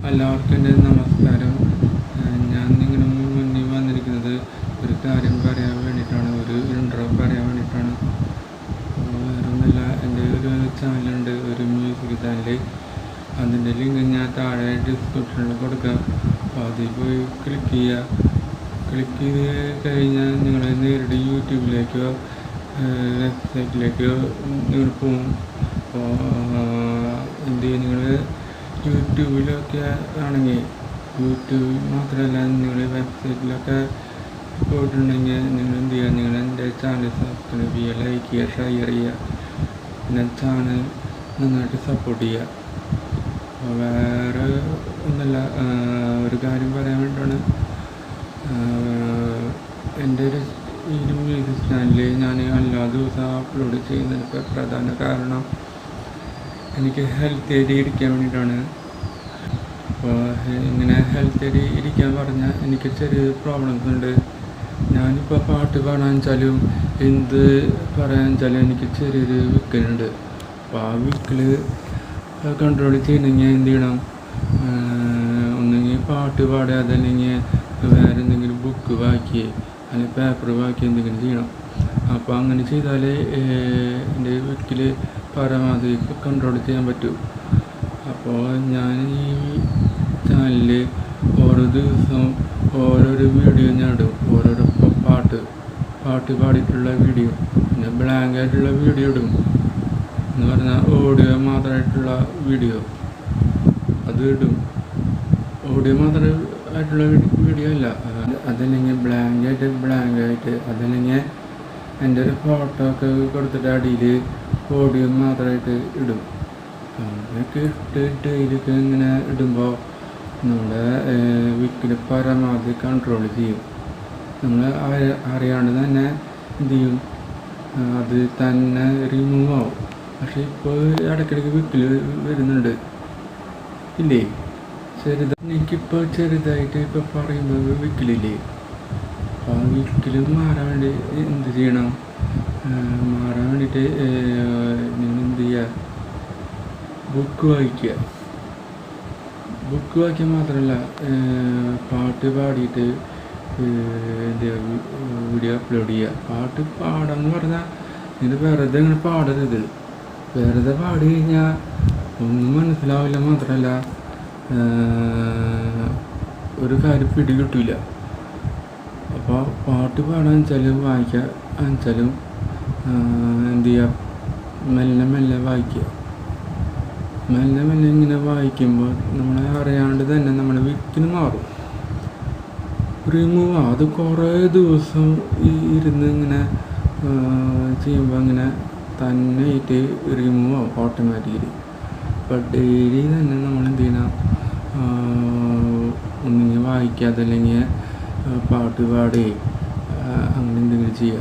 എല്ലാവർക്കും എൻ്റെ നമസ്കാരം. ഞാൻ നിങ്ങളുടെ മുന്നിൽ വന്നിരിക്കുന്നത് ഒരു കാര്യം പറയാൻ വേണ്ടിയിട്ടാണ്, ഒരു ഇൻട്രോ പറയാൻ വേണ്ടിയിട്ടാണ്. വേറൊന്നുമില്ല, എൻ്റെ ഒരു ചാനലുണ്ട്, ഒരു മ്യൂസിക് ചാനൽ. അതിൻ്റെ ലിങ്ക് ഞാൻ താഴെ ഡിസ്ക്രിപ്ഷനിൽ കൊടുക്കാം. അപ്പോൾ അതിൽ പോയി ക്ലിക്ക് ചെയ്യുക. ക്ലിക്ക് ചെയ്ത് കഴിഞ്ഞാൽ നിങ്ങൾ നേരിട്ട് യൂട്യൂബിലേക്കോ വെബ്സൈറ്റിലേക്കോ നിങ്ങൾ പോകും. അപ്പോൾ എന്ത് ചെയ്യും, നിങ്ങൾ യൂട്യൂബിലൊക്കെ ആണെങ്കിൽ യൂട്യൂബിൽ മാത്രമല്ല, നിങ്ങൾ വെബ്സൈറ്റിലൊക്കെ പോയിട്ടുണ്ടെങ്കിൽ നിങ്ങൾ എന്ത് ചെയ്യുക, നിങ്ങൾ എൻ്റെ ചാനൽ സബ്സ്ക്രൈബ് ചെയ്യുക, ലൈക്ക് ചെയ്യുക, ഷെയർ ചെയ്യുക, പിന്നെ ചാനൽ നന്നായിട്ട് സപ്പോർട്ട് ചെയ്യുക. അപ്പോൾ വേറെ ഒന്നല്ല, ഒരു കാര്യം പറയാൻ വേണ്ടിയിട്ടാണ്. എൻ്റെ ഈ മ്യൂസിക് ചാനലിൽ ഞാൻ എല്ലാ ദിവസവും അപ്ലോഡ് ചെയ്യുന്നതിന് പ്രധാന കാരണം എനിക്ക് ഹെൽത്തി ആയിട്ട് ഇരിക്കാൻ വേണ്ടിയിട്ടാണ്. അപ്പോൾ ഇങ്ങനെ ഹെൽത്തി ആയിട്ട് ഇരിക്കാൻ പറഞ്ഞാൽ എനിക്ക് ചെറിയ പ്രോബ്ലംസ് ഉണ്ട്. ഞാനിപ്പോൾ പാട്ട് പാടാൻ വെച്ചാലും എന്ത് പറയാൻ വെച്ചാലും എനിക്ക് ചെറിയൊരു വിക്കലുണ്ട്. അപ്പോൾ ആ വിക്കൽ കൺട്രോൾ ചെയ്യണമെങ്കിൽ എന്ത് ചെയ്യണം, ഒന്നെങ്കിൽ പാട്ട് പാടുക, അതല്ലെങ്കിൽ വേറെ എന്തെങ്കിലും ബുക്ക് വായിക്കുക, അല്ലെങ്കിൽ പേപ്പർ വായിക്കുക, എന്തെങ്കിലും ചെയ്യണം. അപ്പോൾ അങ്ങനെ ചെയ്താലേ എൻ്റെ വിക്കൽ പരമാവധി കൺട്രോൾ ചെയ്യാൻ പറ്റും. അപ്പോൾ ഞാൻ ഈ ചാനലിൽ ഓരോ ദിവസവും ഓരോരോ വീഡിയോ ഞാൻ ഇടും. ഓരോരോ പാട്ട് പാടിയിട്ടുള്ള വീഡിയോ, പിന്നെ ബ്ലാങ്ക് ആയിട്ടുള്ള വീഡിയോ ഇടും. എന്ന് പറഞ്ഞാൽ ഓഡിയോ മാത്രമായിട്ടുള്ള വീഡിയോ അത് ഇടും. ഓഡിയോ മാത്രമായിട്ടുള്ള വീഡിയോ അല്ല, അതല്ലെങ്കിൽ ബ്ലാങ്ക് ആയിട്ട് അതല്ലെങ്കിൽ എൻ്റെ ഒരു ഫോട്ടോ ഒക്കെ കൊടുത്തിട്ട് അടിയിൽ ഓഡിയോ മാത്രമായിട്ട് ഇടും. അങ്ങനെയൊക്കെ ഇട്ടിട്ട് ഇതിലൊക്കെ ഇങ്ങനെ ഇടുമ്പോൾ നമ്മുടെ വിക്കിൽ പരമാവധി കൺട്രോൾ ചെയ്യും. നമ്മൾ അറിയാണ്ട് തന്നെ എന്ത് ചെയ്യും, അത് തന്നെ റിമൂവ് ആവും. പക്ഷെ ഇപ്പോൾ ഇടയ്ക്കിടയ്ക്ക് വിക്കിൽ വരുന്നുണ്ട് ഇല്ലേ, എനിക്കിപ്പോൾ ചെറുതായിട്ട് ഇപ്പോൾ പറയുമ്പോൾ വിക്കിലില്ലേ. അപ്പോൾ ആ വിക്കിൽ മാറാൻ വേണ്ടി എന്ത് ചെയ്യണം, മാറാൻ വേണ്ടിയിട്ട് നിങ്ങൾ എന്ത് ചെയ്യുക, ബുക്ക് വായിക്കുക. ബുക്ക് വായിക്കാൻ മാത്രമല്ല, പാട്ട് പാടിയിട്ട് വീഡിയോ അപ്ലോഡ് ചെയ്യുക. പാട്ട് പാടാമെന്ന് പറഞ്ഞാൽ ഇത് വെറുതെ ഇങ്ങനെ പാടരുത്. വെറുതെ പാടി കഴിഞ്ഞാൽ ഒന്നും മനസ്സിലാവില്ല, മാത്രമല്ല ഒരു കാര്യം പിടി കിട്ടില്ല. അപ്പോൾ പാട്ട് പാടാൻ വെച്ചാലും വായിക്കാൻ വെച്ചാലും എന്ത് ചെയ്യുക, മെല്ലെ വായിക്കുക. മെല്ലെ ഇങ്ങനെ വായിക്കുമ്പോൾ നമ്മളെ അറിയാണ്ട് തന്നെ നമ്മുടെ വിക്കിന് മാറും, റിമൂവ് ആവും. അത് കുറേ ദിവസം ഇരുന്ന് ഇങ്ങനെ ചെയ്യുമ്പോൾ അങ്ങനെ തന്നെയായിട്ട് റിമൂവ് ആവും ഓട്ടോമാറ്റിക്കലി. അപ്പോൾ ഡെയിലി തന്നെ നമ്മൾ എന്ത് ചെയ്യണം, ഒന്നിങ്ങനെ വായിക്കുക, അതല്ലെങ്കിൽ പാട്ട് പാടി അങ്ങനെ എന്തെങ്കിലും ചെയ്യുക.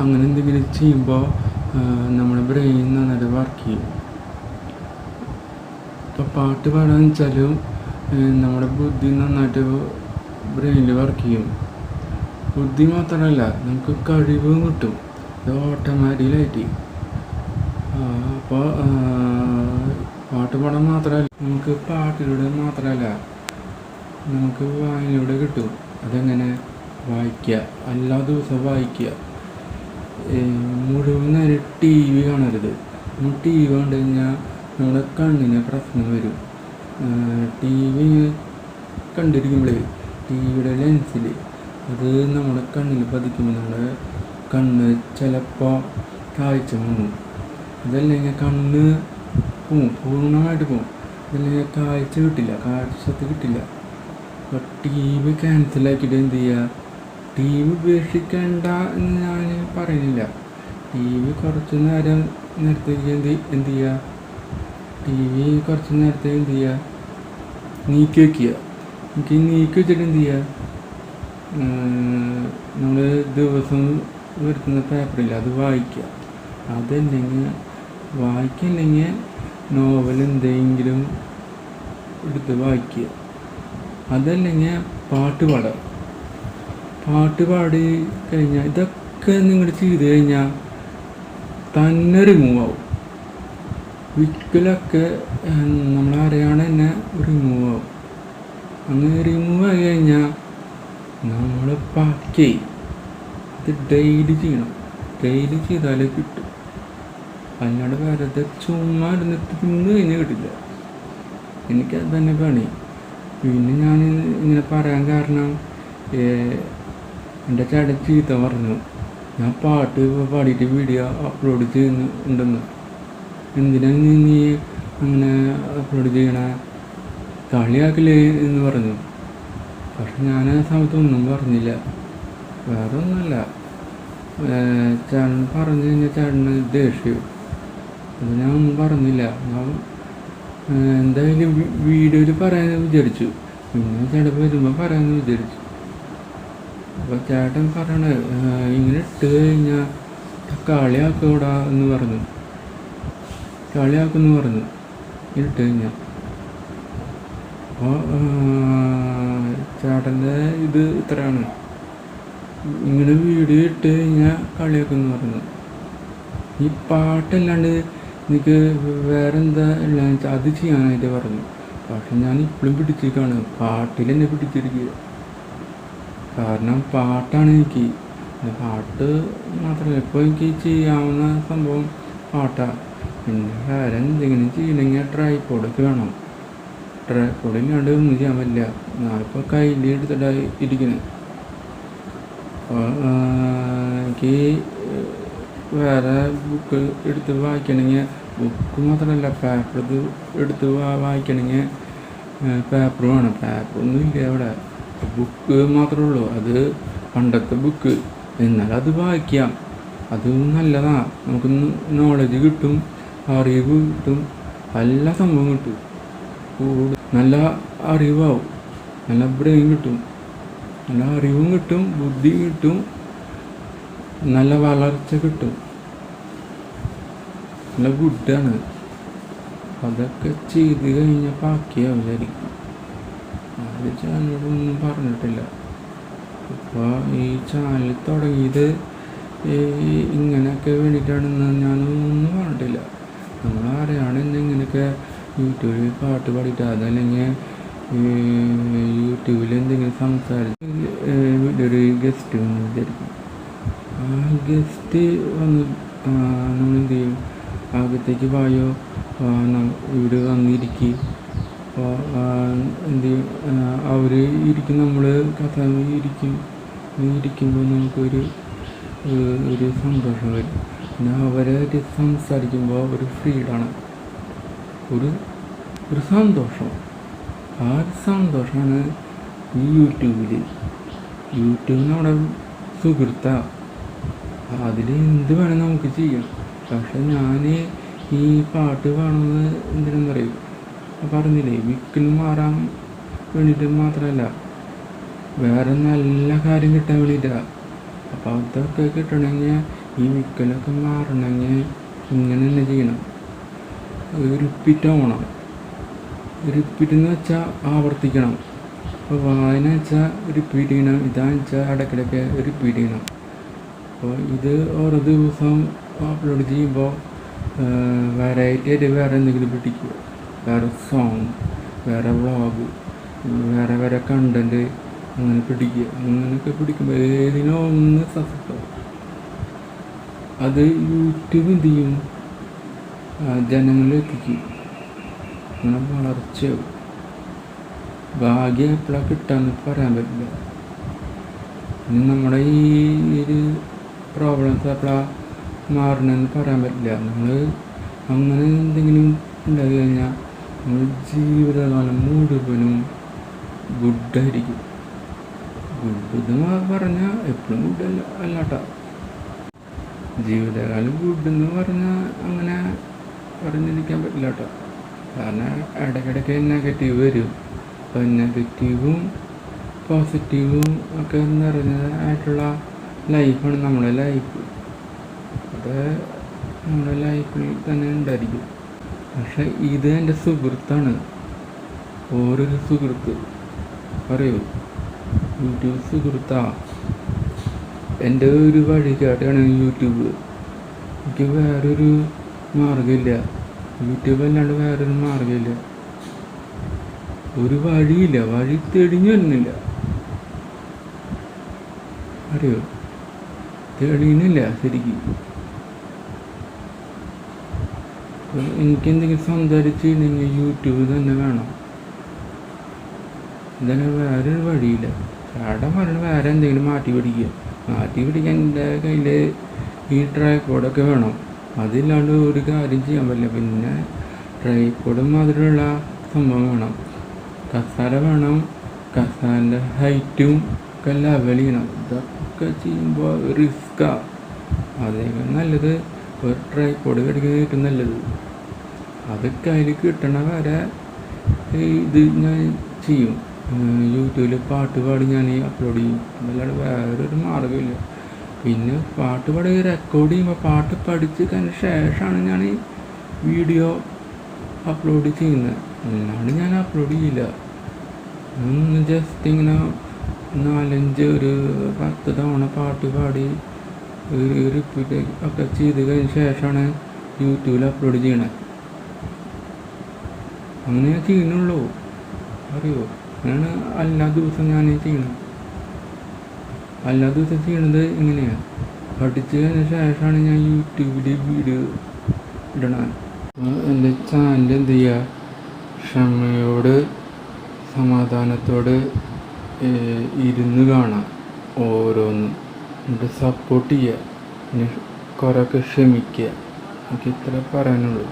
അങ്ങനെ എന്തെങ്കിലും ചെയ്യുമ്പോൾ നമ്മുടെ ബ്രെയിൻ നന്നായിട്ട് വർക്ക് ചെയ്യും. ഇപ്പോൾ പാട്ട് പാടാൻ വെച്ചാലും നമ്മുടെ ബുദ്ധി നന്നായിട്ട് ബ്രെയിനിൽ വർക്ക് ചെയ്യും. ബുദ്ധി മാത്രമല്ല, നമുക്ക് കഴിവും കിട്ടും, ഇത് ഓട്ടോമാറ്റിക്കലായിട്ട്. അപ്പോൾ പാട്ട് പാടാൻ മാത്രമല്ല, നമുക്ക് പാട്ടിലൂടെ മാത്രമല്ല നമുക്ക് വായനയിലൂടെ കിട്ടും. അതെങ്ങനെ, വായിക്കുക, എല്ലാ ദിവസവും വായിക്കുക. മുഴുവൻ നേരം ടി വി കാണരുത്. ടി വി കണ്ടു കഴിഞ്ഞാൽ നമ്മുടെ കണ്ണിന് പ്രശ്നം വരും. ടി വി കണ്ടിരിക്കുമ്പോഴേ ടി വിയുടെ ലെൻസിൽ അത് നമ്മുടെ കണ്ണിൽ പതിക്കുമ്പോൾ നമ്മുടെ കണ്ണ് ചിലപ്പോൾ കാഴ്ച മുങ്ങും. അതല്ലെങ്കിൽ കണ്ണ് പോവും, പൂർണ്ണമായിട്ട് പോവും. അതല്ലെങ്കിൽ കാഴ്ച കിട്ടില്ല. അപ്പോൾ ടി വി ക്യാൻസലാക്കിയിട്ട് എന്ത് ചെയ്യുക, ടി വി ഉപേക്ഷിക്കേണ്ട എന്ന് ഞാൻ പറയുന്നില്ല. ടി വി കുറച്ച് നേരത്തേക്ക് എന്ത് ചെയ്യുക, ടി വി കുറച്ച് നേരത്തേക്ക് എന്ത് ചെയ്യുക, നീക്കി വയ്ക്കുക. നീക്കി വെച്ചിട്ട് എന്ത് ചെയ്യുക, നമ്മൾ ദിവസം വരുത്തുന്ന പേപ്പറില്ല, അത് വായിക്കുക. അതല്ലെങ്കിൽ വായിക്കില്ലെങ്കിൽ നോവൽ എന്തെങ്കിലും എടുത്ത് വായിക്കുക. അതല്ലെങ്കിൽ പാട്ട് പാടി കഴിഞ്ഞാൽ, ഇതൊക്കെ നിങ്ങൾ ചെയ്ത് കഴിഞ്ഞാൽ തന്നെ റിമൂവ് ആവും. വിക്കലൊക്കെ നമ്മളറിയാതെ തന്നെ റിമൂവ് ആവും. അങ്ങനെ റിമൂവ് ആയി കഴിഞ്ഞാൽ നമ്മൾ പാക്ക് ഇത് ഡെയിലി ചെയ്യണം. ഡെയിലി ചെയ്താലേ കിട്ടും. അല്ലാണ്ട് വെറുതെ ചുമ്മാ ഇരുന്നിട്ട് തിന്ന് കഴിഞ്ഞാൽ കിട്ടില്ല. എനിക്കത് തന്നെ പണി. പിന്നെ ഞാൻ ഇങ്ങനെ പറയാൻ കാരണം എൻ്റെ ചേട്ടൻ ചീത്ത പറഞ്ഞു, ഞാൻ പാട്ട് പാടിയിട്ട് വീഡിയോ അപ്ലോഡ് ചെയ്യുന്നുണ്ടെന്ന്. എന്തിനാണ് നീ അങ്ങനെ അപ്ലോഡ് ചെയ്യണേ, കളിയാക്കില്ലേ എന്ന് പറഞ്ഞു. പക്ഷെ ഞാൻ ആ സമയത്ത് ഒന്നും പറഞ്ഞില്ല. വേറെ ഒന്നുമല്ല, ചേട്ടൻ പറഞ്ഞു കഴിഞ്ഞാൽ ചേട്ടന് ദേഷ്യം. അത് ഞാൻ ഒന്നും പറഞ്ഞില്ല. ഞാൻ എന്തായാലും വീഡിയോയിൽ പറയാമെന്ന് വിചാരിച്ചു. പിന്നെ ചേട്ടൻ വരുമ്പോൾ പറയാമെന്ന് വിചാരിച്ചു. അപ്പോൾ ചേട്ടൻ പറയണേ ഇങ്ങനെ ഇട്ട് കഴിഞ്ഞാൽ കളിയാക്കൂടാ എന്ന് പറഞ്ഞു. കളിയാക്കുമെന്ന് പറഞ്ഞു ഇട്ട് കഴിഞ്ഞാൽ. അപ്പോൾ ചേട്ടൻ്റെ ഇത് ഇത്രയാണ്, ഇങ്ങനെ വീഡിയോ ഇട്ട് കഴിഞ്ഞാൽ കളിയാക്കുമെന്ന് പറഞ്ഞു. ഈ പാട്ടല്ലാണ്ട് എനിക്ക് വേറെ എന്താ എല്ലാം അത് ചെയ്യാനായിട്ട് പറഞ്ഞു. പക്ഷെ ഞാൻ ഇപ്പോഴും പിടിച്ചിരിക്കുകയാണ്, പാട്ടിൽ എന്നെ പിടിച്ചിരിക്കുക. കാരണം പാട്ടാണ് എനിക്ക്. പാട്ട് മാത്രമല്ല, ഇപ്പോൾ എനിക്ക് ചെയ്യാവുന്ന സംഭവം പാട്ടാണ്. പിന്നെ വേറെ എന്തെങ്കിലും ചെയ്യണമെങ്കിൽ ട്രൈപോഡൊക്കെ വേണം. ട്രൈപോഡില്ലാണ്ട് ഒന്നും ചെയ്യാൻ പറ്റില്ല. ഞാനിപ്പോൾ കയ്യിൽ എടുത്തിട്ടാണ് ഇരിക്കുന്നത്. അപ്പോൾ എനിക്ക് വേറെ ബുക്ക് എടുത്ത് വായിക്കണമെങ്കിൽ, ബുക്ക് മാത്രമല്ല പേപ്പർ എടുത്ത് വായിക്കണമെങ്കിൽ പേപ്പർ വേണം. പേപ്പറൊന്നും ഇല്ല അവിടെ, ബുക്ക് മാത്രമേ ഉള്ളൂ. അത് പണ്ടത്തെ ബുക്ക്, എന്നാൽ അത് വായിക്കാം. അത് നല്ലതാണ്. നമുക്ക് നോളജ് കിട്ടും, അറിവ് കിട്ടും, എല്ലാ സംഭവം കിട്ടും. നല്ല അറിവാവും, നല്ല ബ്രെയിൻ കിട്ടും, നല്ല അറിവും കിട്ടും, ബുദ്ധി കിട്ടും, നല്ല വളർച്ച കിട്ടും, നല്ല ഗുഡാണ്. അതൊക്കെ ചെയ്ത് കഴിഞ്ഞാൽ ബാക്കിയാവും വിചാരിക്കും. അത് ചാനലോടൊന്നും പറഞ്ഞിട്ടില്ല. ഇപ്പോൾ ഈ ചാനൽ തുടങ്ങിയത് ഇങ്ങനെയൊക്കെ വേണ്ടിയിട്ടാണെന്ന് ഞാനൊന്നും പറഞ്ഞിട്ടില്ല. നമ്മളറിയാണ് ഇങ്ങനെയൊക്കെ യൂട്യൂബിൽ പാട്ട് പാടിയിട്ട്, അതല്ലെങ്കിൽ യൂട്യൂബിൽ എന്തെങ്കിലും സംസാരിച്ച് ഒരു ഗസ്റ്റ് വന്ന് വിചാരിക്കും. ആ ഗസ്റ്റ് വന്ന് നമ്മളെന്ത് ചെയ്യും, അകത്തേക്ക് വായോ, ഇവിടെ വന്നിരിക്കും. അപ്പോൾ എന്ത് ചെയ്യും, അവർ ഇരിക്കും, നമ്മൾ കഥ ഇരിക്കുമ്പോൾ നമുക്കൊരു സന്തോഷം വരും. പിന്നെ അവരെ സംസാരിക്കുമ്പോൾ ഒരു ഫ്രീഡാണ്, ഒരു സന്തോഷം. ആ ഒരു സന്തോഷമാണ് ഈ യൂട്യൂബിൽ നമ്മുടെ സുഹൃത്താണ്. അതിൽ എന്ത് വേണം നമുക്ക് ചെയ്യാം. പക്ഷെ ഞാൻ ഈ പാട്ട് പാടുന്നത് എന്തിനാണെന്ന് പറയും, പറഞ്ഞില്ലേ, വിക്കലും മാറാൻ വേണ്ടിയിട്ട് മാത്രമല്ല, വേറെ നല്ല കാര്യം കിട്ടാൻ വേണ്ടിയിട്ടാണ്. അപ്പോൾ അതൊക്കെ കിട്ടണമെങ്കിൽ, ഈ വിക്കലൊക്കെ മാറണമെങ്കിൽ ഇങ്ങനെ തന്നെ ചെയ്യണം. റിപ്പീറ്റ് ആവണം. റിപ്പീറ്റ് എന്ന് വെച്ചാൽ ആവർത്തിക്കണം. അപ്പോൾ വായന വെച്ചാൽ റിപ്പീറ്റ് ചെയ്യണം, ഇതാണെന്ന് വെച്ചാൽ ഇടയ്ക്കിടയ്ക്ക് റിപ്പീറ്റ് ചെയ്യണം. അപ്പോൾ ഇത് ഓരോ ദിവസം അപ്ലോഡ് ചെയ്യുമ്പോൾ വെറൈറ്റി ആയിട്ട് വേറെ എന്തെങ്കിലും പിടിക്കുക, വേറെ സോങ്, വേറെ വ്ളോഗ്, വേറെ കണ്ടൻറ്റ് അങ്ങനെ പിടിക്കുക. അങ്ങനെയൊക്കെ പിടിക്കുമ്പോൾ ഏതിനോ ഒന്ന് സക്സസ് ആവും. അത് യൂട്യൂബ് എന്ത് ചെയ്യും, ജനങ്ങളിലെത്തിക്കും. അങ്ങനെ വളർച്ചയാവും. ഭാഗ്യം എപ്പോഴാണ് കിട്ടാന്ന് പറയാൻ പറ്റില്ല. ഇനി നമ്മുടെ ഈ ഒരു പ്രോബ്ലംസ് എപ്പോഴാണ് മാറണമെന്ന് പറയാൻ പറ്റില്ല. നമ്മൾ അങ്ങനെ എന്തെങ്കിലും ഉണ്ടായി കഴിഞ്ഞാൽ നമ്മൾ ജീവിതകാലം മുഴുവനും ഗുഡായിരിക്കും. ഗുഡ് എന്ന് പറഞ്ഞാൽ എപ്പോഴും ഗുഡ് അല്ലാട്ടോ. ജീവിതകാലം ഗുഡ് എന്ന് പറഞ്ഞാൽ അങ്ങനെ പറഞ്ഞിരിക്കാൻ പറ്റില്ല കേട്ടോ. കാരണം ഇടയ്ക്കിടയ്ക്ക് നെഗറ്റീവ് വരും. അപ്പോൾ നെഗറ്റീവും പോസിറ്റീവും ഒക്കെ നിറഞ്ഞതായിട്ടുള്ള ലൈഫാണ് നമ്മുടെ ലൈഫ്. അത് നമ്മുടെ ലൈഫിൽ തന്നെ ഉണ്ടായിരിക്കും. പക്ഷെ ഇത് എൻ്റെ സുഹൃത്താണ്. ഓരോരു സുഹൃത്ത് പറയൂ, യൂട്യൂബ് സുഹൃത്താ. എൻ്റെ ഒരു വഴികാട്ടിയാണ് യൂട്യൂബ്. എനിക്ക് വേറൊരു മാർഗമില്ല. യൂട്യൂബ് അല്ലാണ്ട് വേറൊരു മാർഗ്ഗമില്ല, ഒരു വഴിയില്ല, വഴി തെളിഞ്ഞു വരുന്നില്ല. അറിയോ, തെളിയുന്നില്ല ശരിക്കും. എനിക്കെന്തെങ്കിലും സ്വന്തമായിട്ട് ചെയ്യണമെങ്കിൽ യൂട്യൂബ് തന്നെ വേണം. എന്തായാലും വേറൊരു വഴിയില്ല. ചേട്ടൻ പറഞ്ഞത് വേറെ എന്തെങ്കിലും മാറ്റി പിടിക്കാൻ എൻ്റെ കയ്യിൽ ഈ ട്രൈപോഡൊക്കെ വേണം. അതില്ലാണ്ട് ഒരു കാര്യം ചെയ്യാൻ പറ്റില്ല. പിന്നെ ട്രൈപോഡ് മാതിരിയുള്ള സംഭവം വേണം, കസാര വേണം, കസാരൻ്റെ ഹൈറ്റും ഒക്കെ ലെവൽ ചെയ്യണം. ഇതൊക്കെ ചെയ്യുമ്പോൾ റിസ്ക്കാണ്. അതേക്കാൾ നല്ലത് ഒരു ട്രൈപോഡ് മേടിക്കുന്നത് ഏറ്റവും നല്ലത്. അതൊക്കെ അതിൽ കിട്ടണ വരെ ഇത് ഞാൻ ചെയ്യും. യൂട്യൂബിൽ പാട്ട് പാടി ഞാൻ അപ്ലോഡ് ചെയ്യും. അതല്ലാണ്ട് വേറൊരു മാർഗ്ഗമില്ല. പിന്നെ പാട്ട് പാടി റെക്കോർഡ് ചെയ്യുമ്പോൾ പാട്ട് പഠിച്ച് കഴിഞ്ഞ ശേഷമാണ് ഞാൻ വീഡിയോ അപ്ലോഡ് ചെയ്യുന്നത്. അല്ലാണ്ട് ഞാൻ അപ്ലോഡ് ചെയ്യില്ല. ഒന്ന് ജസ്റ്റ് ഇങ്ങനെ 4-5 ഒരു 10 തവണ പാട്ട് പാടി റിപ്പീറ്റ് ഒക്കെ ചെയ്ത് കഴിഞ്ഞ ശേഷമാണ് യൂട്യൂബിൽ അപ്ലോഡ് ചെയ്യണത്. അങ്ങനെ ഞാൻ ചെയ്യുന്നുള്ളൂ, അറിയോ. അങ്ങനെയാണ് എല്ലാ ദിവസവും ഞാൻ ചെയ്യണം. എല്ലാ ദിവസവും ചെയ്യണത് ഇങ്ങനെയാണ്. പഠിച്ചു കഴിഞ്ഞ ശേഷമാണ് ഞാൻ യൂട്യൂബിൽ വീഡിയോ ഇടണം. എൻ്റെ ചാനൽ എന്ത് ചെയ്യുക, ക്ഷമയോട് സമാധാനത്തോട് ഇരുന്ന് കാണാം ഓരോന്നും, എന്നിട്ട് സപ്പോർട്ട് ചെയ്യുക, പിന്നെ കുറേയൊക്കെ ക്ഷമിക്കുക. എനിക്ക് ഇത്ര പറയാനുള്ളൂ.